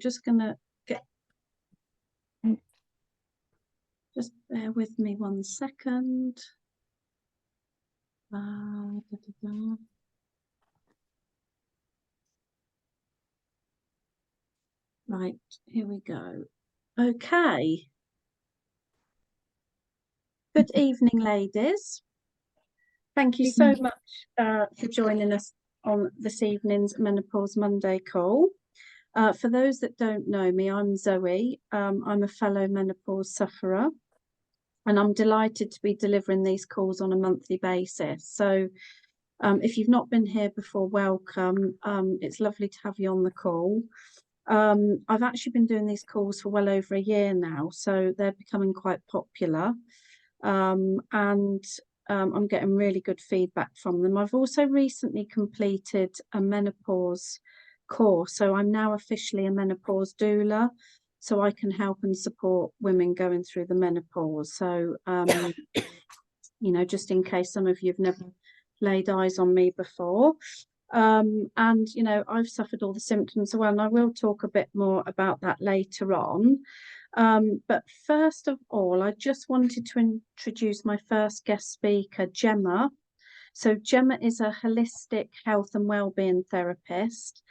just going to get, just bear with me 1 second. Right, here we go. Okay. Good evening, ladies. Thank you so much for joining us on this evening's Menopause Monday call. For those that don't know me, I'm Zoe. I'm a fellow menopause sufferer, and I'm delighted to be delivering these calls on a monthly basis. So if you've not been here before, welcome. It's lovely to have you on the call. I've actually been doing these calls for well over a year now, so they're becoming quite popular. And I'm getting really good feedback from them. I've also recently completed a menopause course, so I'm now officially a menopause doula, so I can help and support women going through the menopause. So, you know, just in case some of you have never laid eyes on me before. And, you know, I've suffered all the symptoms as well, and I will talk a bit more about that later on. But first of all, I just wanted to introduce my first guest speaker, Gemma. So Gemma is a holistic health and wellbeing therapist.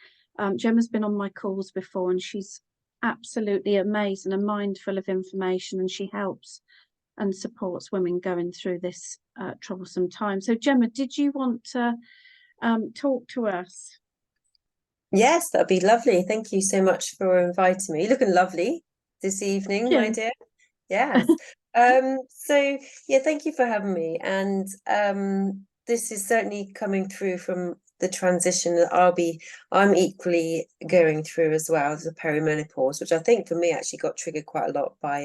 Gemma's been on my calls before, and she's absolutely amazing and mindful of information, and she helps and supports women going through this troublesome time. So Gemma, did you want to talk to us? Yes, that'd be lovely. Thank you so much for inviting me. You're looking lovely this evening, my dear. Yes. So yeah, thank you for having me. And this is certainly coming through from the transition that I'm equally going through as well as the perimenopause, which I think for me actually got triggered quite a lot by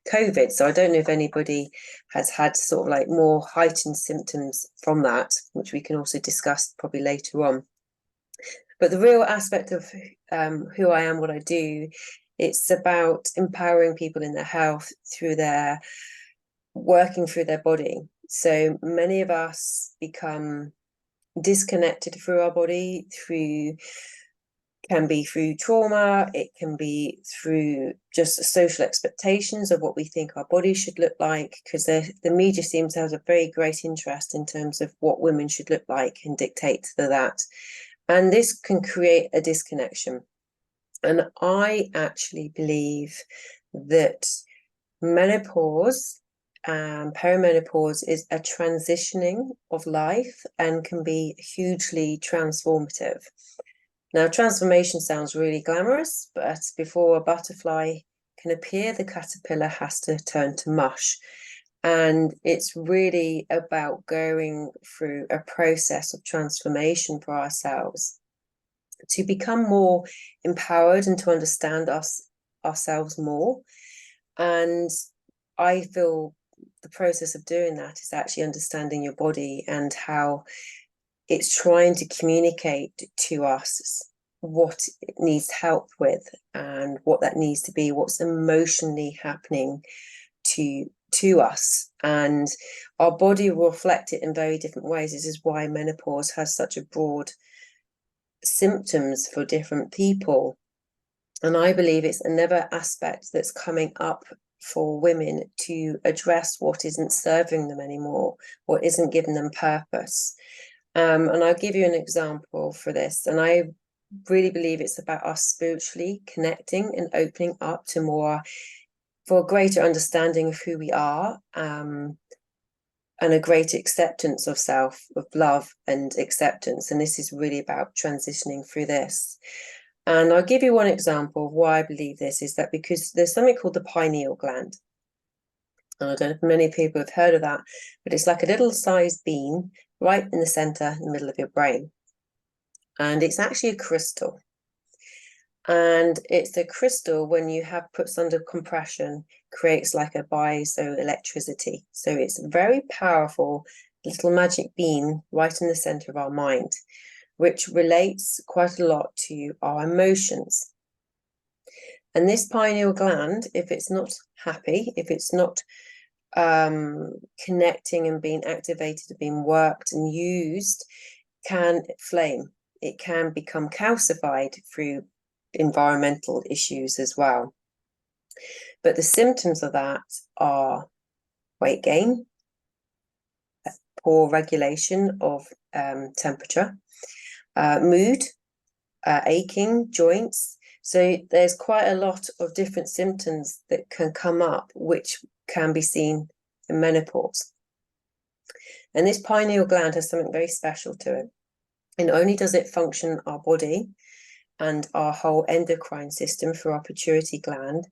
COVID. So I don't know if anybody has had sort of like more heightened symptoms from that, which we can also discuss probably later on. But the real aspect of who I am, what I do, it's about empowering people in their health through their working through their body. So many of us become disconnected through our body, can be through trauma, it can be through just social expectations of what we think our body should look like, because the media seems to have a very great interest in terms of what women should look like and dictate to that. And this can create a disconnection. And I actually believe that menopause and perimenopause is a transitioning of life and can be hugely transformative. Now, transformation sounds really glamorous, but before a butterfly can appear, the caterpillar has to turn to mush. And it's really about going through a process of transformation for ourselves to become more empowered and to understand ourselves more. And I feel the process of doing that is actually understanding your body and how it's trying to communicate to us what it needs help with and what that needs to be, what's emotionally happening to us. And our body will reflect it in very different ways. This is why menopause has such a broad symptoms for different people. And I believe it's another aspect that's coming up for women to address what isn't serving them anymore, what isn't giving them purpose. And I'll give you an example for this. And I really believe it's about us spiritually connecting and opening up to more, for a greater understanding of who we are, and a greater acceptance of self, of love and acceptance. And this is really about transitioning through this. And I'll give you one example of why I believe this is that because there's something called the pineal gland. And I don't know if many people have heard of that, but it's like a little sized bean right in the center, in the middle of your brain. And it's actually a crystal. And it's a crystal, when you have puts under compression, creates like a bioelectricity. So it's a very powerful little magic bean right in the center of our mind, which relates quite a lot to our emotions. And this pineal gland, if it's not happy, if it's not connecting and being activated and being worked and used, can flame. It can become calcified through environmental issues as well. But the symptoms of that are weight gain, poor regulation of temperature, mood, aching, joints. So there's quite a lot of different symptoms that can come up, which can be seen in menopause. And this pineal gland has something very special to it. And not only does it function our body and our whole endocrine system through our pituitary gland,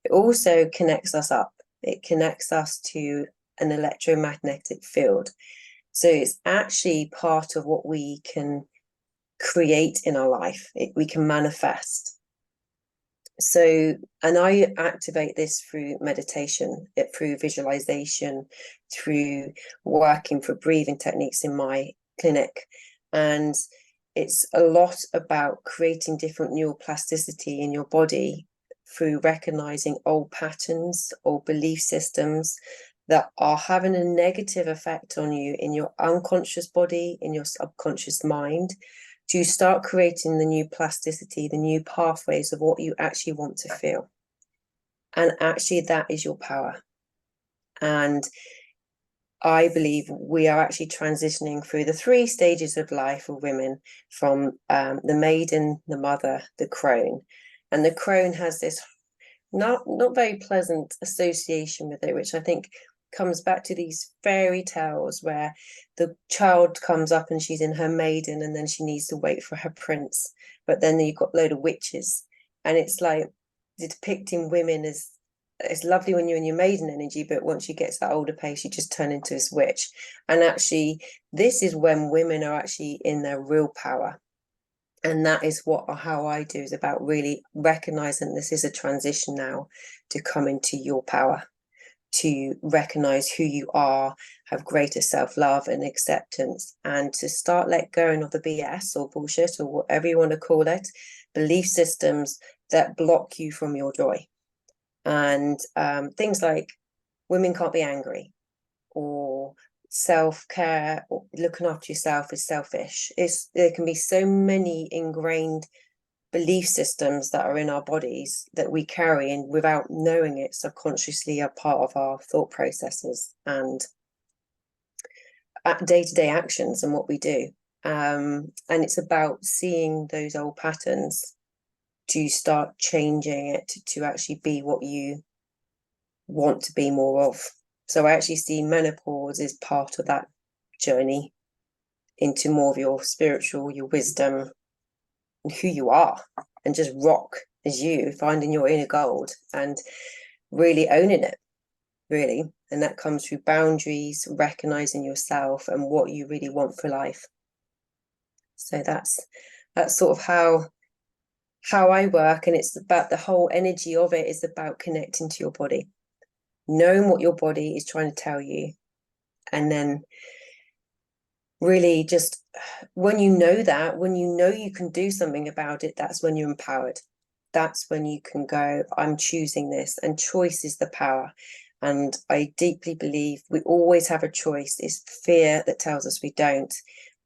it also connects us up. It connects us to an electromagnetic field. So it's actually part of what we can create in our life. We can manifest. So, and I activate this through meditation, through visualization, through working for breathing techniques in my clinic. And it's a lot about creating different neuroplasticity in your body through recognizing old patterns or belief systems that are having a negative effect on you in your unconscious body, in your subconscious mind, to start creating the new plasticity, the new pathways of what you actually want to feel. And actually, that is your power. And I believe we are actually transitioning through the 3 stages of life of women, from the maiden, the mother, the crone. And the crone has this not very pleasant association with it, which I think comes back to these fairy tales where the child comes up and she's in her maiden and then she needs to wait for her prince. But then you've got a load of witches. And it's like depicting women as, it's lovely when you're in your maiden energy, but once you get to that older pace, you just turn into this witch. And actually, this is when women are actually in their real power. And that is how I do, is about really recognizing this is a transition now to come into your power, to recognize who you are, have greater self-love and acceptance, and to start let going of the BS or bullshit or whatever you want to call it, belief systems that block you from your joy. And things like women can't be angry, or self-care or looking after yourself is selfish. There can be so many ingrained belief systems that are in our bodies that we carry, and without knowing it, subconsciously are part of our thought processes and day-to-day actions and what we do. And it's about seeing those old patterns to start changing it to actually be what you want to be more of. So I actually see menopause as part of that journey into more of your spiritual, your wisdom, and who you are, and just rock as you, finding your inner gold and really owning it, really. And that comes through boundaries, recognizing yourself and what you really want for life. So that's sort of how I work. And it's about the whole energy of it is about connecting to your body, knowing what your body is trying to tell you, and then really just when you know you can do something about it, that's when you're empowered. That's when you can go, I'm choosing this. And choice is the power. And I deeply believe we always have a choice. It's fear that tells us we don't.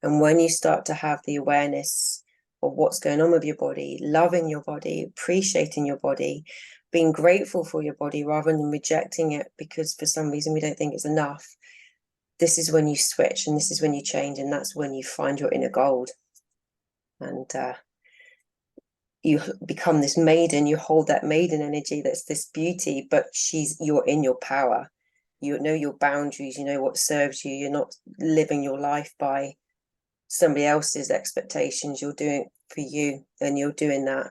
And when you start to have the awareness of what's going on with your body, loving your body, appreciating your body, being grateful for your body rather than rejecting it because for some reason we don't think it's enough, this is when you switch, and this is when you change, and that's when you find your inner gold. And you become this maiden, you hold that maiden energy, that's this beauty, but you're in your power. You know your boundaries, you know what serves you. You're not living your life by somebody else's expectations. You're doing it for you, and you're doing that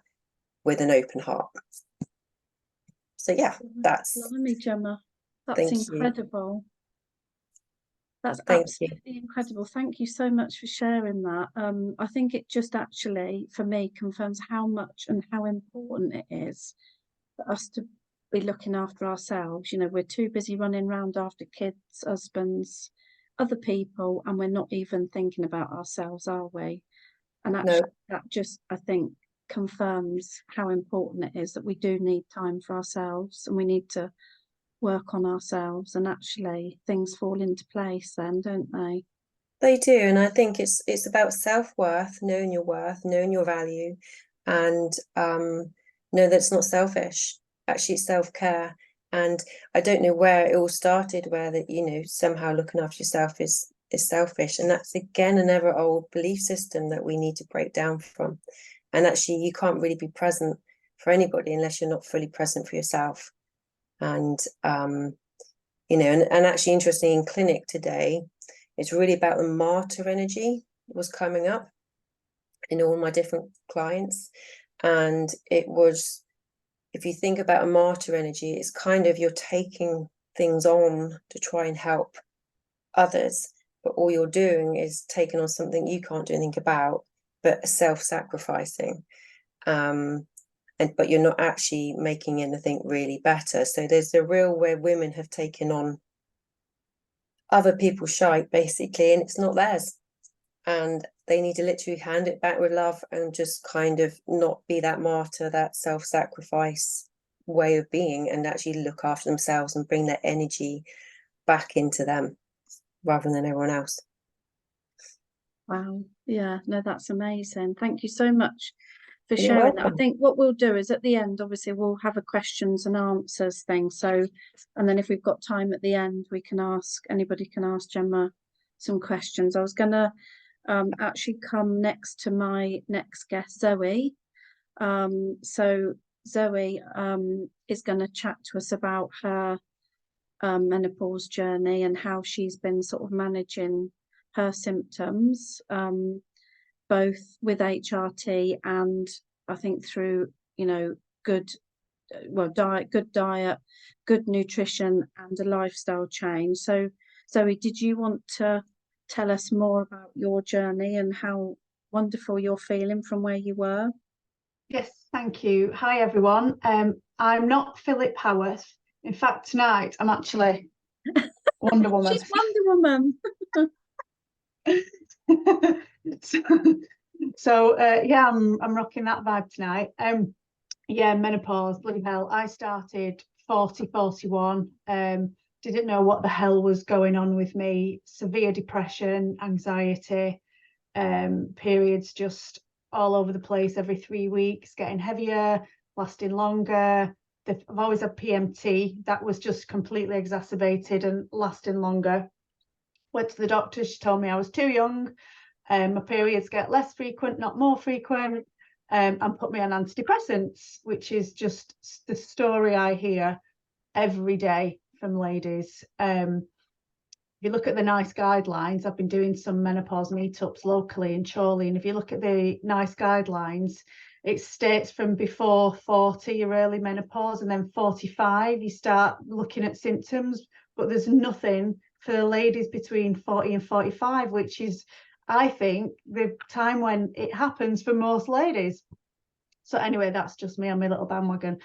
with an open heart. So yeah, that's Blimey, Gemma, that's incredible. That's absolutely incredible. Thank you so much for sharing that. I think it just actually, for me, confirms how much and how important it is for us to be looking after ourselves. You know, we're too busy running around after kids, husbands, other people, and we're not even thinking about ourselves, are we? And actually, that just, I think, confirms how important it is that we do need time for ourselves, and we need to work on ourselves, and actually things fall into place then, don't they? They do. And I think it's about self-worth, knowing your worth, knowing your value, and know that it's not selfish. Actually, it's self-care. And I don't know where it all started, where that, you know, somehow looking after yourself is selfish. And that's again another old belief system that we need to break down from. And actually, you can't really be present for anybody unless you're not fully present for yourself. And you know, and actually interesting, in clinic today, it's really about the martyr energy that was coming up in all my different clients. And it was, if you think about a martyr energy, it's kind of, you're taking things on to try and help others, but all you're doing is taking on something you can't do anything about, but self-sacrificing. But you're not actually making anything really better. So there's the real where women have taken on other people's shite, basically, and it's not theirs. And they need to literally hand it back with love and just kind of not be that martyr, that self-sacrifice way of being, and actually look after themselves and bring their energy back into them rather than everyone else. Wow. Yeah, no, that's amazing. Thank you so much for You're sharing that. I welcome. think what we'll do is at the end, obviously, we'll have a questions and answers thing. So, and then if we've got time at the end, we can ask, anybody can ask Gemma some questions. I was going to actually come next to my next guest, Zoe. So Zoe is going to chat to us about her menopause journey and how she's been sort of managing her symptoms, both with HRT and I think through, you know, good diet, good nutrition and a lifestyle change. So Zoe, did you want to tell us more about your journey and how wonderful you're feeling from where you were? Yes, thank you. Hi everyone. I'm not Philip Howarth. In fact, tonight I'm actually Wonder Woman. She's Wonder Woman. So yeah, I'm rocking that vibe tonight. Yeah, menopause, bloody hell. I started 41. Didn't know what the hell was going on with me. Severe depression, anxiety, periods just all over the place every 3 weeks, getting heavier, lasting longer. I've always had PMT. That was just completely exacerbated and lasting longer. Went to the doctor. She told me I was too young. My periods get less frequent, not more frequent, and put me on antidepressants, which is just the story I hear every day from ladies. If you look at the NICE guidelines, I've been doing some menopause meetups locally in Chorley, and if you look at the NICE guidelines, it states from before 40, your early menopause, and then 45, you start looking at symptoms, but there's nothing for the ladies between 40 and 45, which is, I think, the time when it happens for most ladies. So anyway, that's just me on my little bandwagon.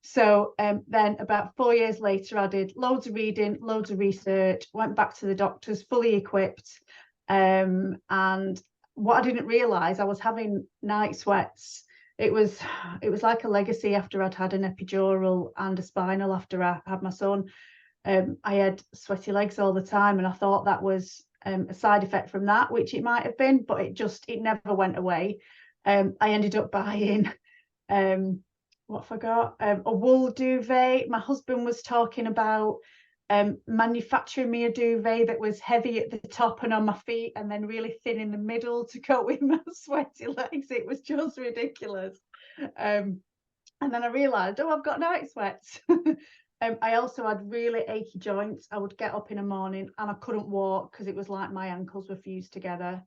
So then about 4 years later, I did loads of reading, loads of research, went back to the doctors fully equipped. And what I didn't realise, I was having night sweats. It was like a legacy after I'd had an epidural and a spinal after I had my son. I had sweaty legs all the time, and I thought that was a side effect from that, which it might have been, but it never went away. I ended up buying what forgot a wool duvet. My husband was talking about manufacturing me a duvet that was heavy at the top and on my feet, and then really thin in the middle to cope with my sweaty legs. It was just ridiculous. And then I realised, oh, I've got night sweats. I also had really achy joints. I would get up in the morning and I couldn't walk because it was like my ankles were fused together.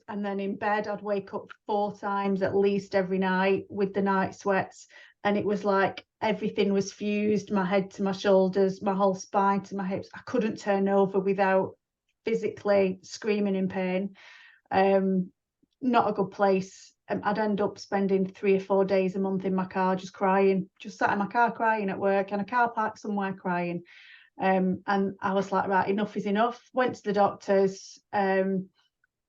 And then in bed I'd wake up 4 times at least every night with the night sweats, and it was like everything was fused, my head to my shoulders, my whole spine to my hips. I couldn't turn over without physically screaming in pain. Not a good place. I'd end up spending 3 or 4 days a month in my car just crying, just sat in my car crying at work, and a car park somewhere crying. And I was like, right, enough is enough. Went to the doctors.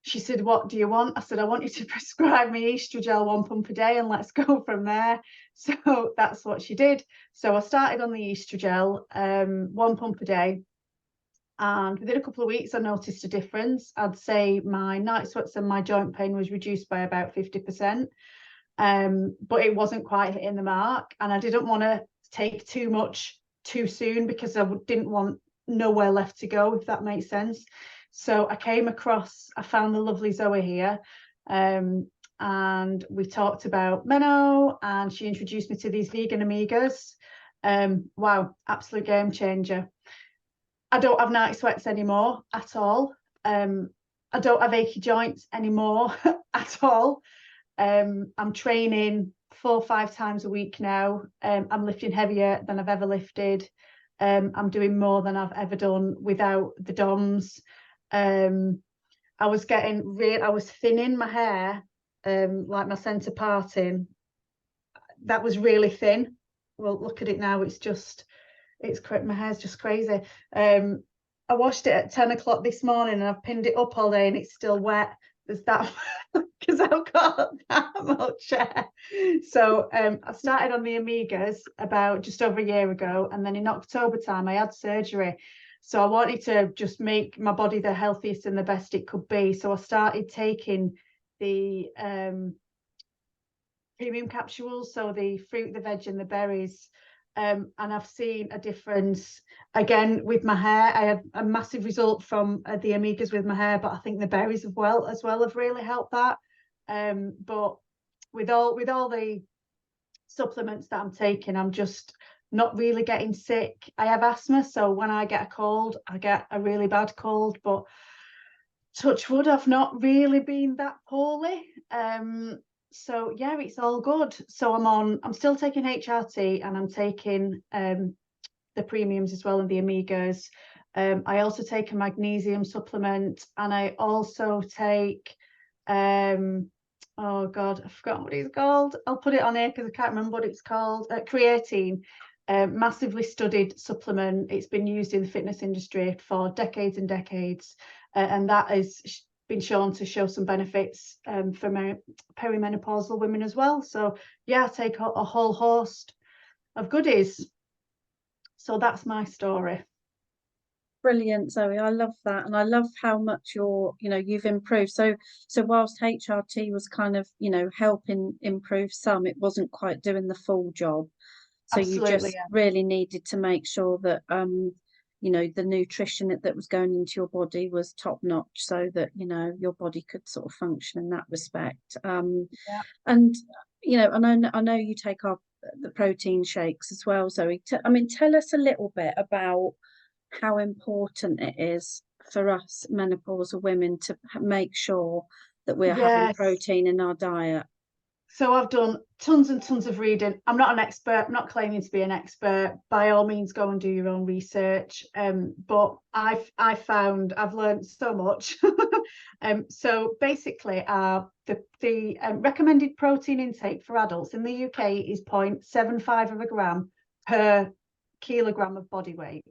She said, what do you want? I said, I want you to prescribe me Estrogel 1 pump a day and let's go from there. So that's what she did. So I started on the Estrogel, 1 pump a day. And within a couple of weeks, I noticed a difference. I'd say my night sweats and my joint pain was reduced by about 50%. But it wasn't quite hitting the mark. And I didn't want to take too much too soon because I didn't want nowhere left to go, if that makes sense. So I found the lovely Zoe here. And we talked about Menno, and she introduced me to these vegan Amigas. Wow, absolute game changer. I don't have night sweats anymore at all. I don't have achy joints anymore at all. I'm training 4 or 5 times a week now. I'm lifting heavier than I've ever lifted. I'm doing more than I've ever done without the DOMs. I was thinning my hair, like my centre parting. That was really thin. Well, look at it now. My hair's just crazy. I washed it at 10 o'clock this morning and I've pinned it up all day and it's still wet. There's that because I've got that much hair. So I started on the Amigas about just over a year ago, and then in October time I had surgery. So I wanted to just make my body the healthiest and the best it could be. So I started taking the premium capsules, so the fruit, the veg and the berries. And I've seen a difference again with my hair. I had a massive result from the Amigas with my hair, but I think the berries as well have really helped that. But with all the supplements that I'm taking, I'm just not really getting sick. I have asthma, so when I get a cold, I get a really bad cold, but touch wood, I've not really been that poorly. So yeah, it's all good. So I'm still taking HRT, and I'm taking the premiums as well and the Amigas. I also take a magnesium supplement, and I also take oh god, I've forgotten what it's called. I'll put it on here because I can't remember what it's called. Creatine, massively studied supplement. It's been used in the fitness industry for decades and decades, and that has been shown to show some benefits for perimenopausal women as well. So yeah, I take a whole host of goodies. So that's my story. Brilliant, Zoe. I love that, and I love how much you've improved. So whilst HRT was kind of helping improve some, it wasn't quite doing the full job. So Absolutely, you just really needed to make sure that the nutrition that was going into your body was top notch, so that your body could sort of function in that respect. And and I know you take the protein shakes as well, Zoe. Tell us a little bit about how important it is for us menopausal women to make sure that we're having protein in our diet. So I've done tons and tons of reading. I'm not an expert, I'm not claiming to be an expert. By all means, go and do your own research. But I've learned so much. So basically, the recommended protein intake for adults in the UK is 0.75 of a gram per kilogram of body weight.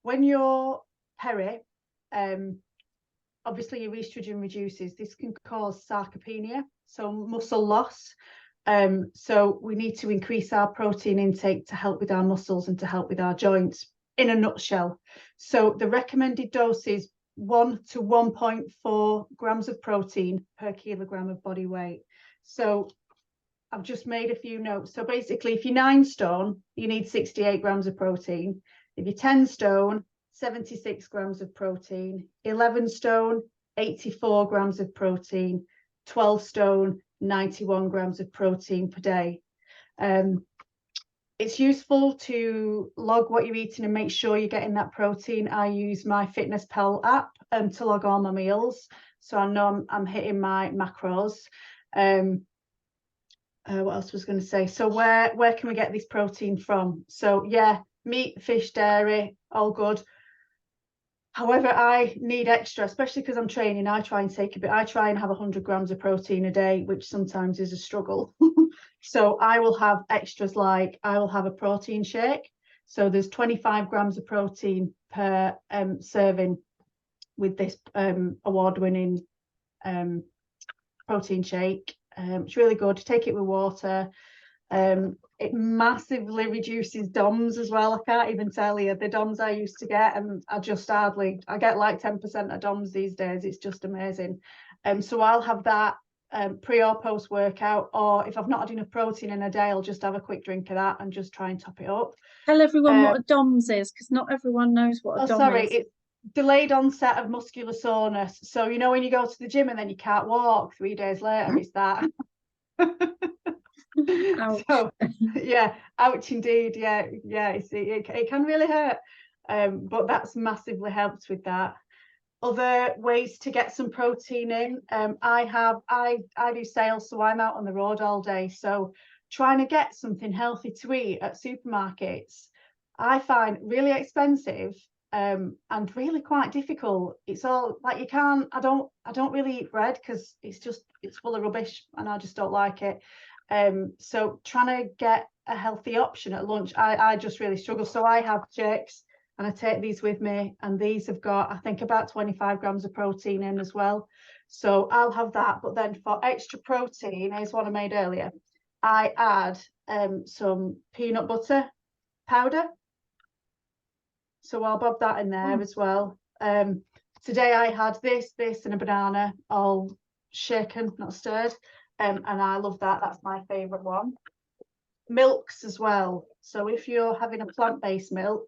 When you're obviously your estrogen reduces. This can cause sarcopenia, so muscle loss. So we need to increase our protein intake to help with our muscles and to help with our joints, in a nutshell. So the recommended dose is 1 to 1.4 grams of protein per kilogram of body weight. So I've just made a few notes. So basically, if you're 9 stone, you need 68 grams of protein. If you're 10 stone, 76 grams of protein. 11 stone, 84 grams of protein. 12 stone, 91 grams of protein per day. It's useful to log what you're eating and make sure you're getting that protein. I use my FitnessPal app to log all my meals, so I know I'm hitting my macros. What else was going to say? So where can we get this protein from? So yeah, meat, fish, dairy, all good. However, I need extra, especially because I'm training. I try and have 100 grams of protein a day, which sometimes is a struggle. So I will have extras, like I will have a protein shake. So there's 25 grams of protein per serving with this award-winning protein shake. It's really good. Take it with water. It massively reduces DOMS as well. I can't even tell you the DOMS I used to get, and I get like 10% of DOMS these days. It's just amazing. So I'll have that pre or post workout, or if I've not had enough protein in a day, I'll just have a quick drink of that and just try and top it up. Tell everyone what a DOMS is, because not everyone knows what a DOM is. It's delayed onset of muscular soreness. So you know when you go to the gym and then you can't walk 3 days later, it's that. Ouch. So yeah, ouch indeed. Yeah, it can really hurt. But that's massively helped with that. Other ways to get some protein in. I do sales, so I'm out on the road all day. So trying to get something healthy to eat at supermarkets, I find really expensive and really quite difficult. It's all like I don't really eat bread because it's full of rubbish and I just don't like it. So trying to get a healthy option at lunch, I just really struggle. So I have shakes and I take these with me, and these have got, I think, about 25 grams of protein in as well. So I'll have that. But then for extra protein, here's one I made earlier, I add some peanut butter powder. So I'll bob that in there as well. Today I had this and a banana, all shaken, not stirred. And I love that. That's my favourite one. Milks as well. So if you're having a plant-based milk,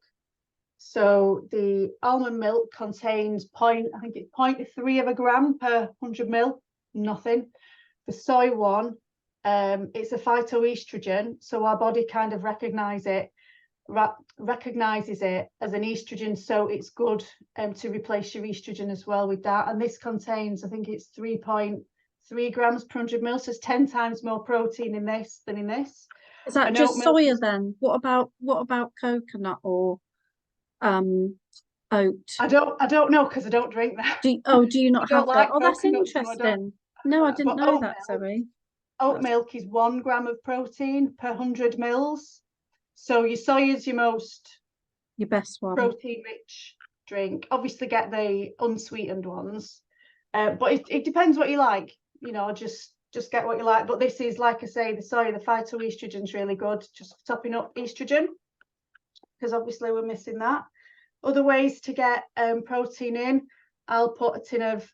so the almond milk contains I think it's 0.3 of a gram per 100 ml, nothing. The soy one, it's a phytoestrogen, so our body kind of recognizes it as an estrogen, so it's good to replace your estrogen as well with that. And this contains, I think it's 3.3 grams per 100 ml, so it's 10 times more protein in this than in this. Is that just soya then? What about coconut or oat? I don't know because I don't drink that. Do you not have that? Oh, that's interesting. No, I didn't know that, sorry. Oat milk is 1 gram of protein per 100 mils. So your soy is your best one. Protein rich drink. Obviously get the unsweetened ones. But it depends what you like. You know, just get what you like. But this is, like I say, the soy, the phytoestrogen is really good, just topping up estrogen, because obviously we're missing that. Other ways to get protein in, I'll put a tin of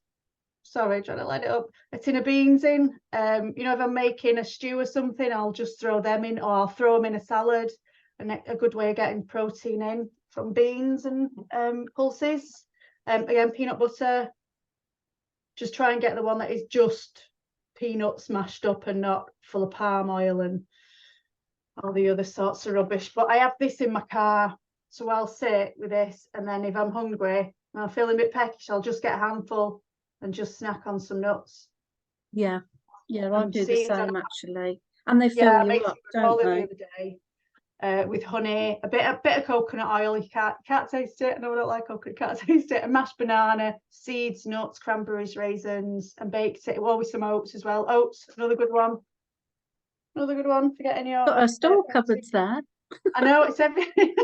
beans in. You know, if I'm making a stew or something, I'll just throw them in, or I'll throw them in a salad. And a good way of getting protein in from beans and pulses. Again, peanut butter. Just try and get the one that is just peanuts mashed up and not full of palm oil and all the other sorts of rubbish. But I have this in my car, so I'll sit with this, and then if I'm hungry and I'm feeling a bit peckish, I'll just get a handful and just snack on some nuts. Yeah, I'll do the same actually. And they fill you up, don't they? The other day. With honey, a bit of coconut oil. You can't taste it. No, I don't like coconut. Can't taste it. A mashed banana, seeds, nuts, cranberries, raisins, and baked it. Well, with some oats as well. Oats, another good one. Forgetting your. Got a store cupboards there. I know, it's everything.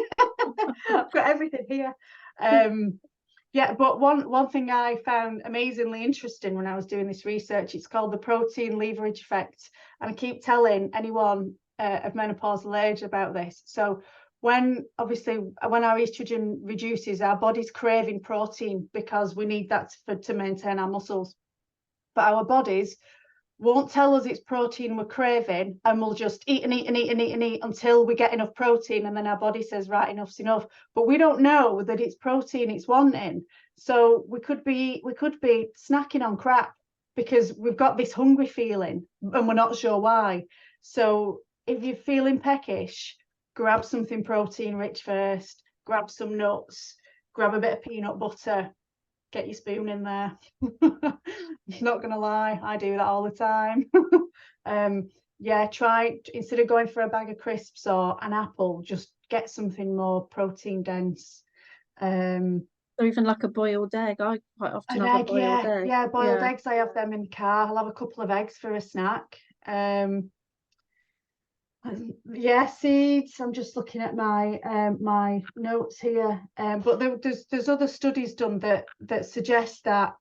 I've got everything here. Yeah, but one thing I found amazingly interesting when I was doing this research, it's called the protein leverage effect, and I keep telling anyone of menopausal age about this. So when our estrogen reduces, our body's craving protein because we need that to maintain our muscles, but our bodies won't tell us it's protein we're craving, and we'll just eat until we get enough protein, and then our body says, right, enough's enough. But we don't know that it's protein it's wanting. So we could be snacking on crap because we've got this hungry feeling and we're not sure why. So if you're feeling peckish, grab something protein rich first, grab some nuts, grab a bit of peanut butter, get your spoon in there. Not gonna lie, I do that all the time. Try, instead of going for a bag of crisps or an apple, just get something more protein dense. Or even like a boiled egg. I quite often have a boiled egg. Yeah, boiled eggs. I have them in the car. I'll have a couple of eggs for a snack. Seeds. I'm just looking at my my notes here, but there's other studies done that suggest that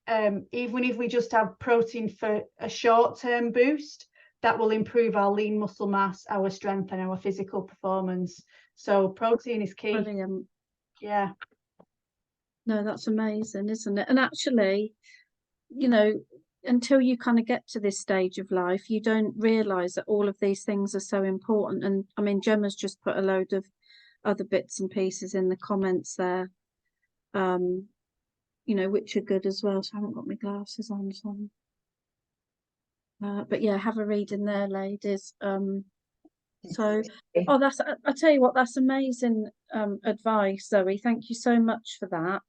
even if we just have protein for a short-term boost, that will improve our lean muscle mass, our strength, and our physical performance. So protein is key. Brilliant. Yeah. No, that's amazing, isn't it? And actually, you know, until you kind of get to this stage of life, you don't realize that all of these things are so important. And I mean, Gemma's just put a load of other bits and pieces in the comments there, you know, which are good as well. So I haven't got my glasses on, so but yeah, have a read in there, ladies. So, oh, I tell you what, that's amazing advice, Zoe. Thank you so much for that.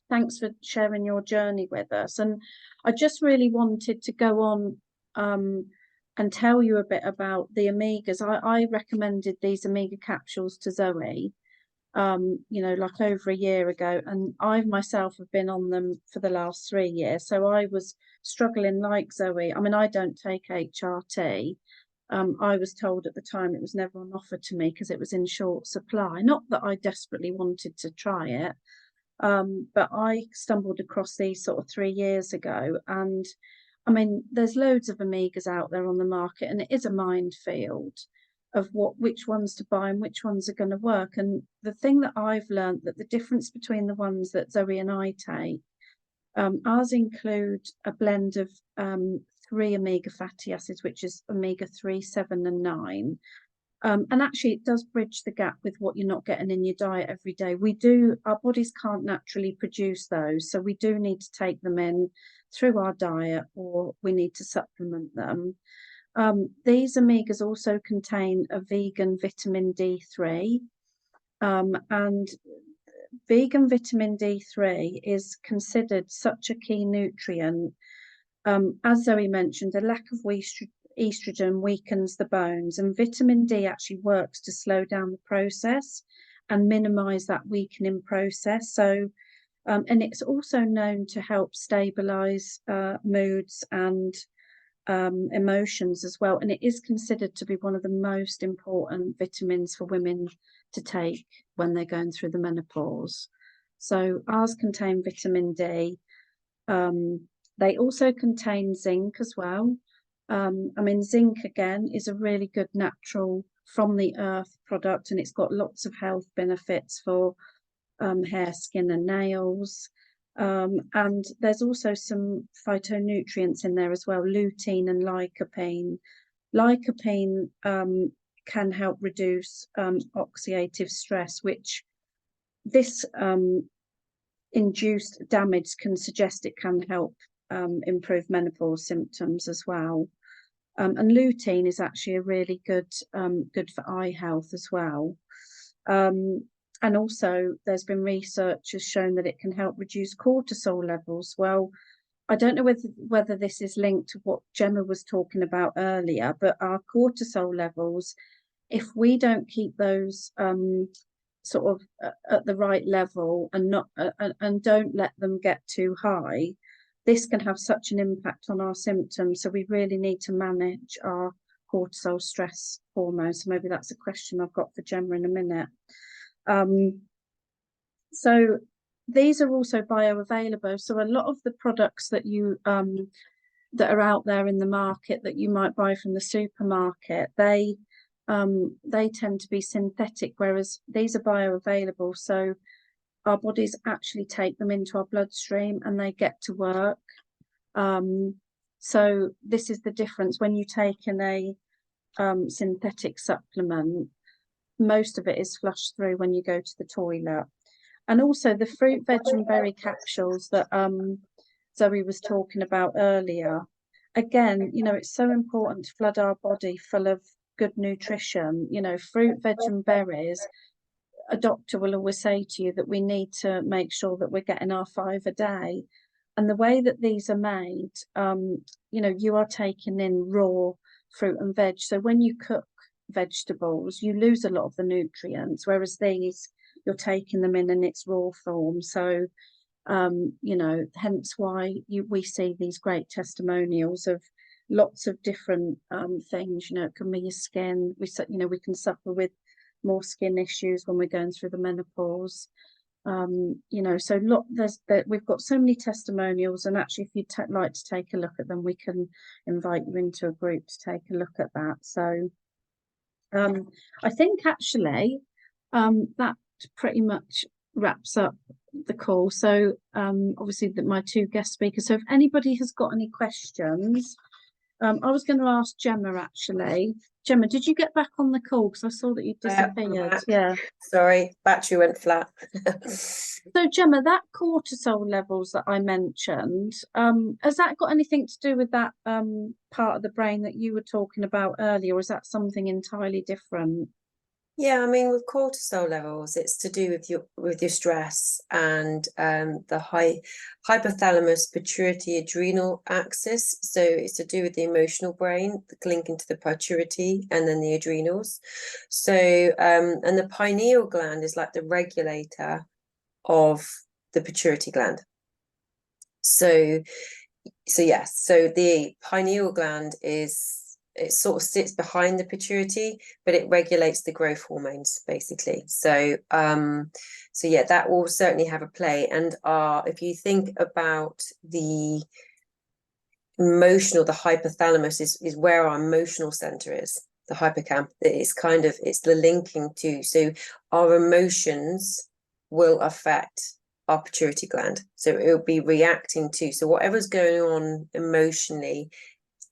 Thanks for sharing your journey with us. And I just really wanted to go on and tell you a bit about the Omegas. I recommended these Omega capsules to Zoe, you know, like over a year ago, and I myself have been on them for the last 3 years. So I was struggling like Zoe. I mean, I don't take HRT. I was told at the time it was never on offer to me because it was in short supply. Not that I desperately wanted to try it, but I stumbled across these sort of 3 years ago. And I mean, there's loads of Omegas out there on the market, and it is a minefield of which ones to buy and which ones are going to work. And the thing that I've learned, that the difference between the ones that Zoe and I take, ours include a blend of 3 omega fatty acids, which is omega-3, 7 and 9. And actually it does bridge the gap with what you're not getting in your diet every day. Our bodies can't naturally produce those, so we do need to take them in through our diet, or we need to supplement them. These omegas also contain a vegan vitamin D3, and vegan vitamin D3 is considered such a key nutrient. As Zoe mentioned, a lack of estrogen weakens the bones, and vitamin D actually works to slow down the process and minimize that weakening process. So, and it's also known to help stabilize moods and emotions as well. And it is considered to be one of the most important vitamins for women to take when they're going through the menopause. So ours contain vitamin D. They also contain zinc as well. I mean, zinc again is a really good natural from the earth product, and it's got lots of health benefits for hair, skin and nails. And there's also some phytonutrients in there as well, lutein and lycopene. Lycopene can help reduce oxidative stress, which this induced damage can suggest it can help improve menopause symptoms as well. And lutein is actually a really good for eye health as well. And also there's been research has shown that it can help reduce cortisol levels. Well, I don't know whether this is linked to what Gemma was talking about earlier, but our cortisol levels, if we don't keep those sort of at the right level and not and don't let them get too high, this can have such an impact on our symptoms. So we really need to manage our cortisol stress hormones. So maybe that's a question I've got for Gemma in a minute. So these are also bioavailable. So a lot of the products that you that are out there in the market that you might buy from the supermarket, they tend to be synthetic, whereas these are bioavailable. So our bodies actually take them into our bloodstream and they get to work. So this is the difference when you take in a synthetic supplement. Most of it is flushed through when you go to the toilet. And also the fruit, veg and berry capsules that Zoe was talking about earlier. Again, you know, it's so important to flood our body full of good nutrition. You know, fruit, veg and berries, a doctor will always say to you that we need to make sure that we're getting our 5 a day. And the way that these are made, you know, you are taking in raw fruit and veg. So when you cook vegetables, you lose a lot of the nutrients, whereas these, you're taking them in its raw form. So, you know, hence why we see these great testimonials of lots of different things. You know, it can be your skin. We can suffer with more skin issues when we're going through the menopause. So look, we've got so many testimonials, and actually if you'd like to take a look at them, we can invite you into a group to take a look at that. So I think actually that pretty much wraps up the call. So obviously my two guest speakers, so if anybody has got any questions, I was going to ask Gemma actually. Gemma, did you get back on the call? Because I saw that you disappeared. Yeah. Sorry, battery went flat. So Gemma, that cortisol levels that I mentioned, has that got anything to do with that part of the brain that you were talking about earlier, or is that something entirely different? Yeah, I mean, with cortisol levels, it's to do with your stress and the hypothalamus pituitary adrenal axis. So it's to do with the emotional brain, linking to the pituitary and then the adrenals. So and the pineal gland is like the regulator of the pituitary gland. So yes, so the pineal gland it sort of sits behind the pituitary, but it regulates the growth hormones basically. So yeah, that will certainly have a play. And if you think about the the hypothalamus is where our emotional center is. The hippocampus it's the linking to. So our emotions will affect our pituitary gland. So it will be reacting to. So whatever's going on emotionally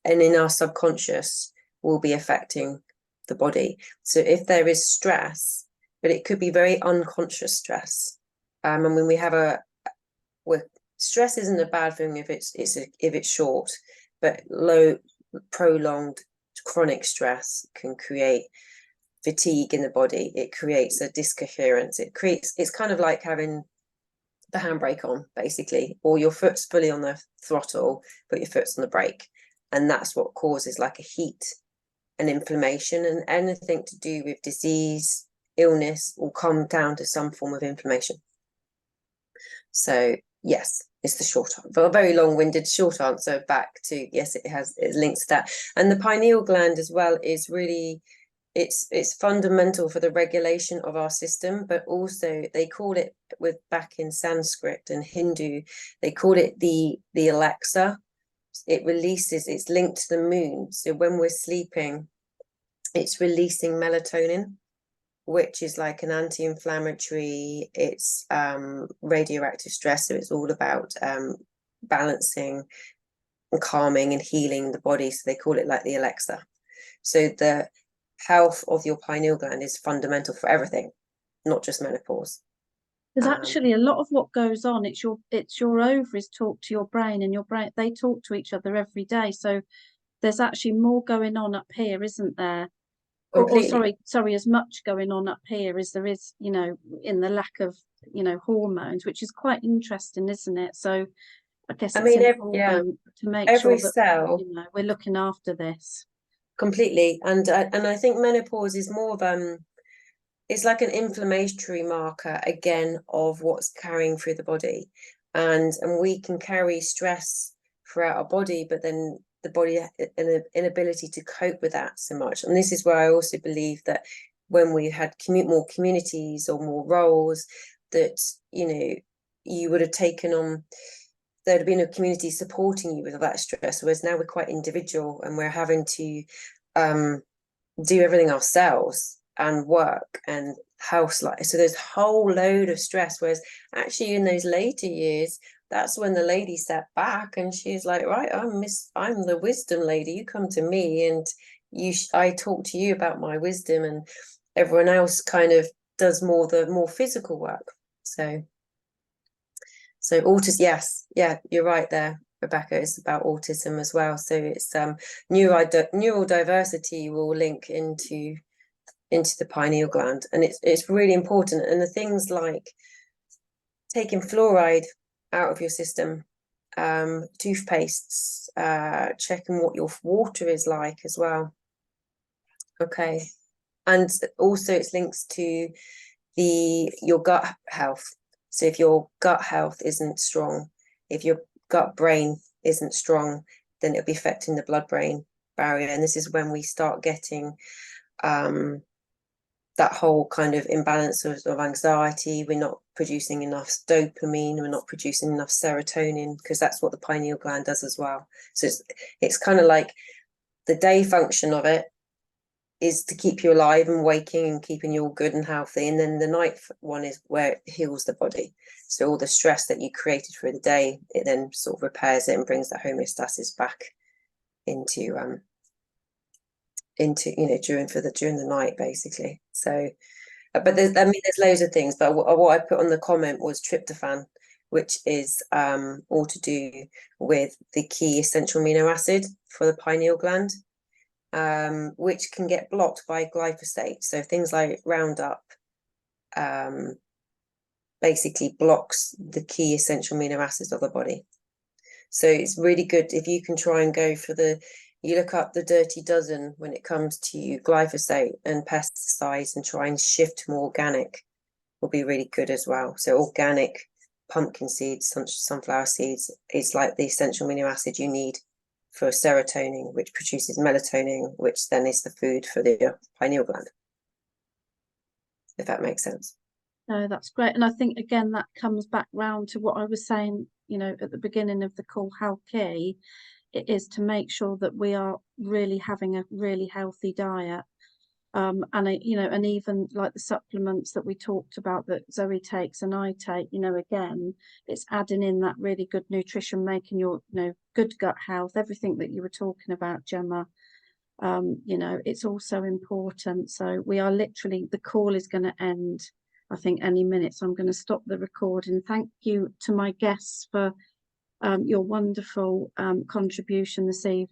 and in our subconscious will be affecting the body. So if there is stress, but it could be very unconscious stress. And when we have stress isn't a bad thing if it's short, but low, prolonged, chronic stress can create fatigue in the body. It creates a discoherence. It's kind of like having the handbrake on, basically, or your foot's fully on the throttle, but your foot's on the brake. And that's what causes like a heat and inflammation, and anything to do with disease, illness will come down to some form of inflammation. So yes, it's the short answer, but a very long-winded short answer back to yes, it links to that. And the pineal gland as well is really, it's fundamental for the regulation of our system, but also they call it back in Sanskrit and Hindu, they call it the Alexa. It's linked to the moon. So when we're sleeping, it's releasing melatonin, which is like an anti-inflammatory. It's radioactive stress. So it's all about balancing and calming and healing the body. So they call it like the Alexa. So the health of your pineal gland is fundamental for everything, not just menopause. There's actually a lot of what goes on. It's your ovaries talk to your brain, and your brain, they talk to each other every day. So there's actually more going on up here, isn't there? Or sorry, as much going on up here as there is, in the lack of, hormones, which is quite interesting, isn't it? So I guess it's important to make sure that cell, we're looking after this. Completely. And I think menopause is more of it's like an inflammatory marker again of what's carrying through the body, and we can carry stress throughout our body, but then the body an inability to cope with that so much. And this is where I also believe that when we had more communities or more roles, that you would have taken on, there'd have been a community supporting you with that stress, whereas now we're quite individual and we're having to do everything ourselves and work and house life. So there's a whole load of stress, whereas actually in those later years, that's when the lady sat back and she's like, right, I'm the wisdom lady, you come to me and I talk to you about my wisdom, and everyone else kind of does the more physical work. So autism, yes, yeah, you're right there, Rebecca. It's about autism as well. So it's neurodiversity will link into the pineal gland, and it's really important. And the things like taking fluoride out of your system, toothpastes, checking what your water is like as well. Okay, and also it's links to your gut health. So if your gut health isn't strong, if your gut brain isn't strong, then it'll be affecting the blood-brain barrier. And this is when we start getting the that whole kind of imbalance of anxiety. We're not producing enough dopamine, we're not producing enough serotonin, because that's what the pineal gland does as well. So it's kind of like the day function of it is to keep you alive and waking and keeping you all good and healthy, and then the night one is where it heals the body. So all the stress that you created through the day, it then sort of repairs it and brings that homeostasis back into during the night, basically. So but there's loads of things, but what I put on the comment was tryptophan, which is all to do with the key essential amino acid for the pineal gland, which can get blocked by glyphosate. So things like Roundup basically blocks the key essential amino acids of the body. So it's really good if you can try and go for you look up the dirty dozen when it comes to glyphosate and pesticides, and try and shift to more organic will be really good as well. So organic pumpkin seeds, sunflower seeds is like the essential amino acid you need for serotonin, which produces melatonin, which then is the food for the pineal gland, if that makes sense. No, that's great. And I think, again, that comes back round to what I was saying, at the beginning of the call, how key it is to make sure that we are really having a really healthy diet. And even like the supplements that we talked about that Zoe takes and I take, again, it's adding in that really good nutrition, making your, good gut health, everything that you were talking about, Gemma. It's also important. So we are literally, the call is going to end, I think, any minute. So I'm going to stop the recording. Thank you to my guests for your wonderful contribution this evening.